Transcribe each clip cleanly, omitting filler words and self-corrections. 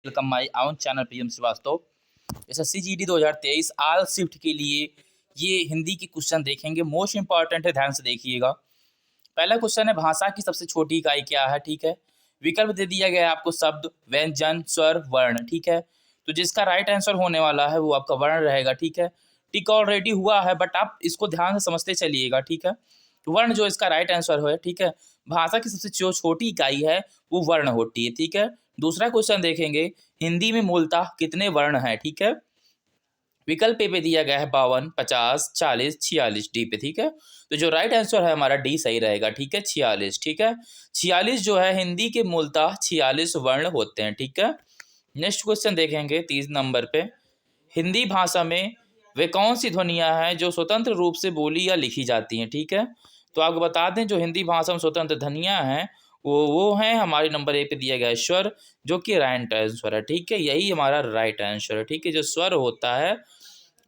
Welcome my own channel P M Srivastava. SSC GD 2023 all shift के लिए ये हिंदी के क्वेश्चन देखेंगे। मोस्ट इंपॉर्टेंट है, ध्यान से देखिएगा। पहला क्वेश्चन है, भाषा की सबसे छोटी इकाई क्या है? ठीक है, विकल्प दे दिया गया है आपको, शब्द, व्यंजन, स्वर, वर्ण। ठीक है, तो जिसका राइट आंसर होने वाला है वो आपका वर्ण रहेगा। ठीक है, टिक ऑलरेडी हुआ है बट आप इसको ध्यान से समझते चलिएगा। ठीक है, तो वर्ण जो इसका राइट आंसर है। ठीक है, भाषा की सबसे जो छोटी इकाई है वो वर्ण होती है। ठीक है, दूसरा क्वेश्चन देखेंगे, हिंदी में मूलतः कितने वर्ण हैं? ठीक है, विकल्प ए पे दिया गया है 52, 50, 40, 46 डी पे। ठीक है, तो जो राइट आंसर है हमारा डी सही रहेगा। ठीक है, 46। ठीक है, 46 जो है हिंदी के मूलतः 46 वर्ण होते हैं। ठीक है, नेक्स्ट क्वेश्चन देखेंगे 30 नंबर पे, हिंदी भाषा में वे कौन सी ध्वनियाँ हैं जो स्वतंत्र रूप से बोली या लिखी जाती हैं? ठीक है, तो आपको बता दें जो हिंदी भाषा में स्वतंत्र ध्वनियाँ हैं वो हैं हमारे नंबर ए पे दिया गया है स्वर, जो कि राइट आंसर है। ठीक है, यही हमारा राइट आंसर है। ठीक है, जो स्वर होता है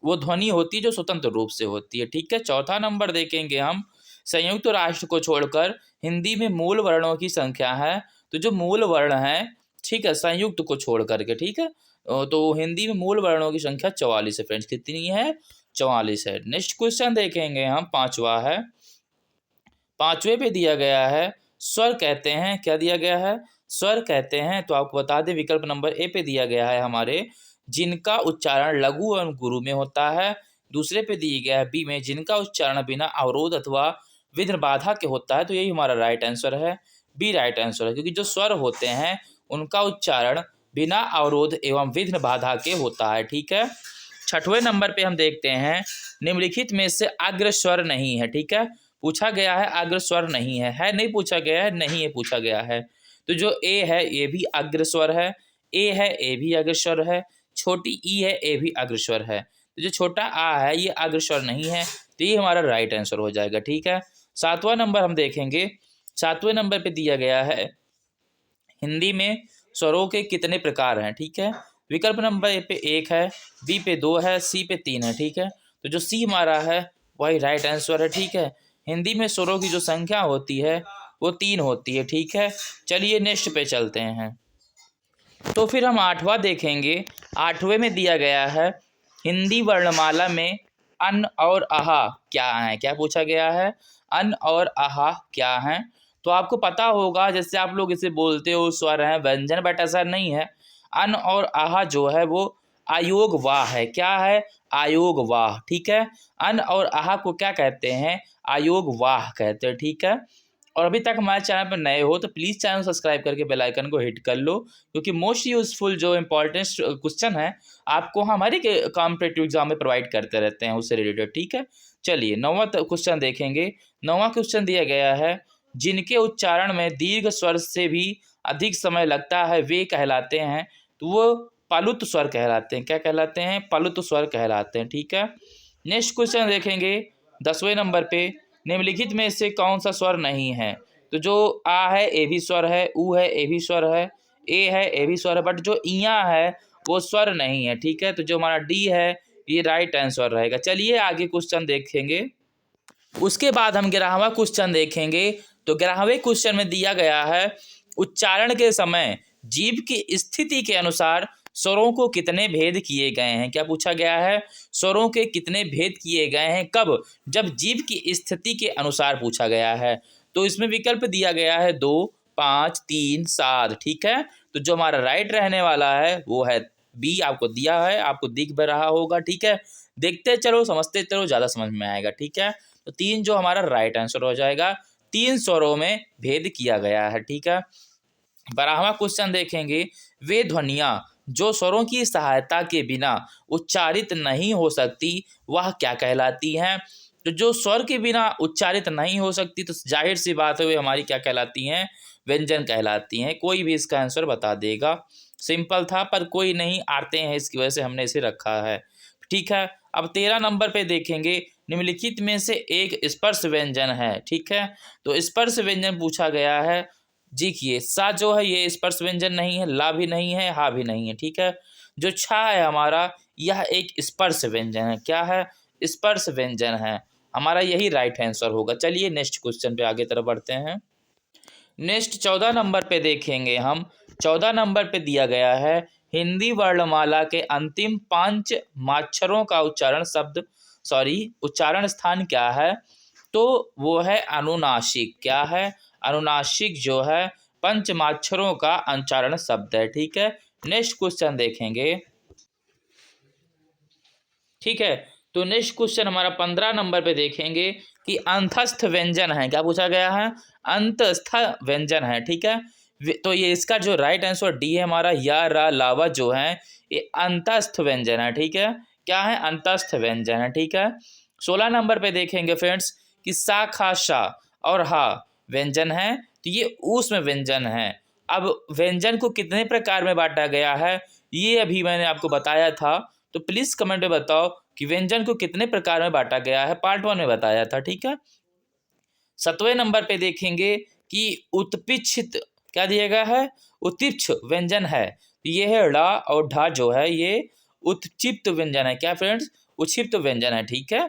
वो ध्वनि होती है जो स्वतंत्र रूप से होती है। ठीक है, चौथा नंबर देखेंगे हम, संयुक्त राष्ट्र को छोड़कर हिंदी में मूल वर्णों की संख्या है। तो जो मूल वर्ण है, ठीक है, संयुक्त को छोड़ करके, ठीक है, तो हिंदी में मूल वर्णों की संख्या 44 है फ्रेंड्स। कितनी है? 44 है। नेक्स्ट क्वेश्चन देखेंगे हम, पांचवा है, पांचवे पे दिया गया है स्वर कहते हैं, क्या दिया गया है? स्वर कहते हैं। तो आपको बता दें विकल्प नंबर ए पे दिया गया है हमारे, जिनका उच्चारण लघु एवं गुरु में होता है। दूसरे पे दिया गया है बी में, जिनका उच्चारण बिना अवरोध अथवा विघ्न बाधा के होता है। तो यही हमारा राइट आंसर है, बी राइट आंसर है, क्योंकि जो स्वर होते हैं उनका उच्चारण बिना अवरोध एवं विघ्न बाधा के होता है। ठीक है, छठवें नंबर पे हम देखते हैं, निम्नलिखित में से अग्र स्वर नहीं है। ठीक है, पूछा गया है अग्र स्वर नहीं है नहीं पूछा गया है, नहीं है पूछा गया है। तो जो ए है ये भी अग्र स्वर है, ए है ए भी अग्र स्वर है, छोटी ई है ए भी अग्र स्वर है। तो जो छोटा आ है ये अग्र स्वर नहीं है, तो ये हमारा राइट आंसर हो जाएगा। ठीक है, सातवां नंबर हम देखेंगे, सातवें नंबर पे दिया गया है, हिंदी में स्वरों के कितने प्रकार हैं? ठीक है, विकल्प नंबर ए पे 1 है, बी पे 2 है, सी पे 3 है। ठीक है, तो जो सी हमारा है वही राइट आंसर है। ठीक है, हिंदी में स्वरों की जो संख्या होती है वो 3 होती है। ठीक है, चलिए नेक्स्ट पे चलते हैं। तो फिर हम आठवां देखेंगे, आठवें में दिया गया है, हिंदी वर्णमाला में अन और आहा क्या है? क्या पूछा गया है? अन और आहा क्या हैं? तो आपको पता होगा, जैसे आप लोग इसे बोलते हो स्वर है, व्यंजन, बट ऐसा नहीं है। अन और आहा जो है वो आयोग वाह है। क्या है? आयोग वाह। ठीक है, अन और आहा को क्या कहते हैं? आयोग वाह कहते हैं। ठीक है, और अभी तक हमारे चैनल पर नए हो तो प्लीज़ चैनल सब्सक्राइब करके बेल आइकन को हिट कर लो, क्योंकि मोस्ट यूजफुल जो इंपॉर्टेंट क्वेश्चन है आपको हमारे कॉम्पिटिटिव एग्जाम में प्रोवाइड करते रहते हैं उससे रिलेटेड। ठीक है, चलिए नौवां क्वेश्चन देखेंगे। नौवां क्वेश्चन दिया गया है, जिनके उच्चारण में दीर्घ स्वर से भी अधिक समय लगता है वे कहलाते हैं। तो वो पालुत स्वर कहलाते हैं। क्या कहलाते हैं? पालुत स्वर कहलाते हैं। ठीक है, नेक्स्ट क्वेश्चन देखेंगे 10वें नंबर पे, निम्नलिखित में से कौन सा स्वर नहीं है? तो जो आ है ए भी स्वर है, ऊ है ए भी स्वर है, ए है ए भी स्वर है, बट जो इया है वो स्वर नहीं है। ठीक है, तो जो हमारा डी है ये राइट आंसर रहेगा। चलिए आगे क्वेश्चन देखेंगे, उसके बाद हम 11वां क्वेश्चन देखेंगे। तो 11वें क्वेश्चन में दिया गया है, उच्चारण के समय जीभ की स्थिति के अनुसार स्वरों को कितने भेद किए गए हैं? क्या पूछा गया है? स्वरों के कितने भेद किए गए हैं? कब? जब जीभ की स्थिति के अनुसार पूछा गया है। तो इसमें विकल्प दिया गया है 2, 5, 3, 7। ठीक है, तो जो हमारा राइट रहने वाला है वो है बी, आपको दिया है, आपको दिख भी रहा होगा। ठीक है, देखते चलो समझते चलो, ज़्यादा समझ में आएगा। ठीक है, तो 3 जो हमारा राइट आंसर हो जाएगा, 3 स्वरों में भेद किया गया है। ठीक है, 12वां क्वेश्चन देखेंगे, वे ध्वनियाँ जो स्वरों की सहायता के बिना उच्चारित नहीं हो सकती वह क्या कहलाती हैं? तो जो स्वर के बिना उच्चारित नहीं हो सकती तो जाहिर सी बात है वे हमारी क्या कहलाती हैं? व्यंजन कहलाती हैं। कोई भी इसका आंसर बता देगा। सिंपल था पर कोई नहीं आते हैं, इसकी वजह से हमने इसे रखा है। ठीक है, अब 13 नंबर पे देखेंगे, निम्नलिखित में से एक स्पर्श व्यंजन है। ठीक है, तो स्पर्श व्यंजन पूछा गया है। देखिए सा जो है ये स्पर्श व्यंजन नहीं है, ला भी नहीं है, हा भी नहीं है। ठीक है, जो छा है हमारा यह एक स्पर्श व्यंजन है। क्या है? स्पर्श व्यंजन है हमारा, यही राइट आंसर होगा। चलिए नेक्स्ट क्वेश्चन पे आगे तरफ बढ़ते हैं। नेक्स्ट 14 नंबर पे देखेंगे हम, 14 नंबर पे दिया गया है, हिंदी वर्णमाला के अंतिम 5 माक्षरों का उच्चारण स्थान क्या है? तो वो है अनुनासिक। क्या है? अनुनासिक जो है पंचमाक्षरों का उच्चारण शब्द है। ठीक है, नेक्स्ट क्वेश्चन देखेंगे। ठीक है, तो नेक्स्ट क्वेश्चन हमारा 15 नंबर पे देखेंगे कि अंतस्थ व्यंजन है। क्या पूछा गया है? अंतस्थ व्यंजन है। ठीक है, तो ये इसका जो राइट आंसर डी है हमारा, या रा लावा जो है ये अंतस्थ व्यंजन है। ठीक है, क्या है? अंतस्थ व्यंजन है। ठीक है, 16 नंबर पे देखेंगे फ्रेंड्स कि सा खा शा और हा व्यंजन है, तो ये ऊष्म व्यंजन है। अब व्यंजन को कितने प्रकार में बांटा गया है ये अभी मैंने आपको बताया था, तो प्लीज कमेंट में बताओ कि व्यंजन को कितने प्रकार में बांटा गया है। पार्ट 1 में बताया था। ठीक है, 7वें नंबर पे देखेंगे कि उत्पिक्षित क्या दिया गया है? उत्पिक्ष व्यंजन है। ये है ड़ा और ढा जो है ये उत्क्षिप्त व्यंजन है। क्या फ्रेंड्स? उत्क्षिप्त व्यंजन है। ठीक है,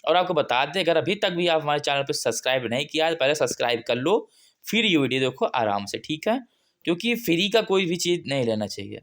और आपको बता दें अगर अभी तक भी आप हमारे चैनल पर सब्सक्राइब नहीं किया तो पहले सब्सक्राइब कर लो, फिर ये वीडियो देखो आराम से। ठीक है, क्योंकि फ्री का कोई भी चीज़ नहीं लेना चाहिए,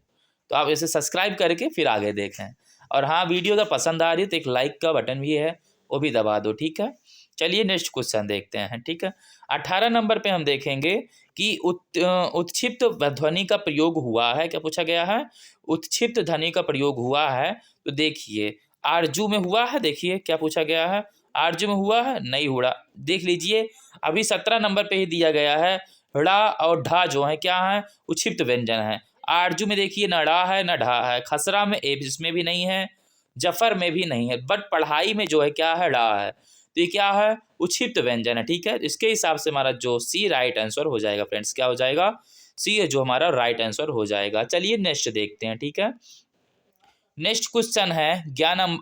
तो आप इसे सब्सक्राइब करके फिर आगे देखें। और हाँ, वीडियो अगर पसंद आ रही है तो एक लाइक का बटन भी है, वो भी दबा दो। ठीक है, चलिए नेक्स्ट क्वेश्चन देखते हैं। ठीक है, 18 नंबर पे हम देखेंगे कि उत्क्षिप्त ध्वनि का प्रयोग हुआ है। क्या पूछा गया है? उत्क्षिप्त ध्वनि का प्रयोग हुआ है, तो देखिए आरजू में हुआ है। देखिए क्या पूछा गया है? आरजू में हुआ है? नहीं हुआ। देख लीजिए अभी 17 नंबर पे ही दिया गया है, ड़ा और ढा जो है क्या है? उत्क्षिप्त व्यंजन है। आरजू में देखिए न ड़ा है न ढा है, खसरा में इसमें भी नहीं है, जफर में भी नहीं है, बट पढ़ाई में जो है क्या है? ड़ा है, तो ये क्या है? उत्क्षिप्त व्यंजन है। ठीक है, इसके हिसाब से हमारा जो सी राइट आंसर हो जाएगा फ्रेंड्स। क्या हो जाएगा? सी है जो हमारा राइट आंसर हो जाएगा। चलिए नेक्स्ट देखते हैं। ठीक है, नेक्स्ट क्वेश्चन है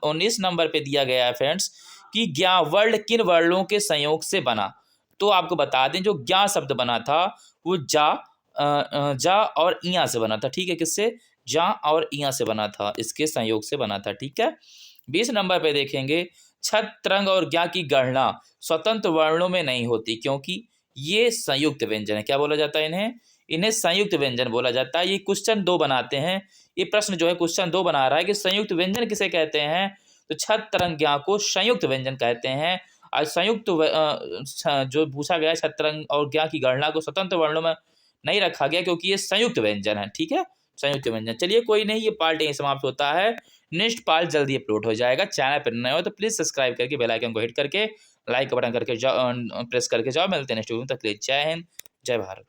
19 नंबर पे दिया गया है फ्रेंड्स कि ज्ञा वर्ण किन वर्णों के संयोग से बना। तो आपको बता दें जो ज्ञा शब्द बना था वो जा और इया से बना था। ठीक है, किससे? जा और इया से बना था, इसके संयोग से बना था। ठीक है, 20 नंबर पे देखेंगे छत तरंग और ज्ञा की गणना स्वतंत्र वर्णों में नहीं होती क्योंकि ये संयुक्त व्यंजन है। क्या बोला जाता है इन्हें? इन्हें संयुक्त व्यंजन बोला जाता है। ये क्वेश्चन 2 बनाते हैं, ये प्रश्न जो है क्वेश्चन 2 बना रहा है कि संयुक्त व्यंजन किसे कहते हैं? तो छत तरंग ज्ञा को संयुक्त व्यंजन कहते हैं। और संयुक्त जो पूछा गया छत तरंग और ज्ञा की गणना को स्वतंत्र वर्णों में नहीं रखा गया क्योंकि ये संयुक्त व्यंजन है। ठीक है, संयुक्त व्यंजन। चलिए कोई नहीं, ये पार्ट यहीं समाप्त होता है। नेक्स्ट पार्ट जल्दी अपलोड हो जाएगा। चैनल पर नए हो तो प्लीज सब्सक्राइब करके बेल आइकन को हिट करके लाइक का बटन करके जाओ, प्रेस करके जाओ। मिलते हैं नेक्स्ट वीडियो में, तक के लिए जय हिंद, जय भारत।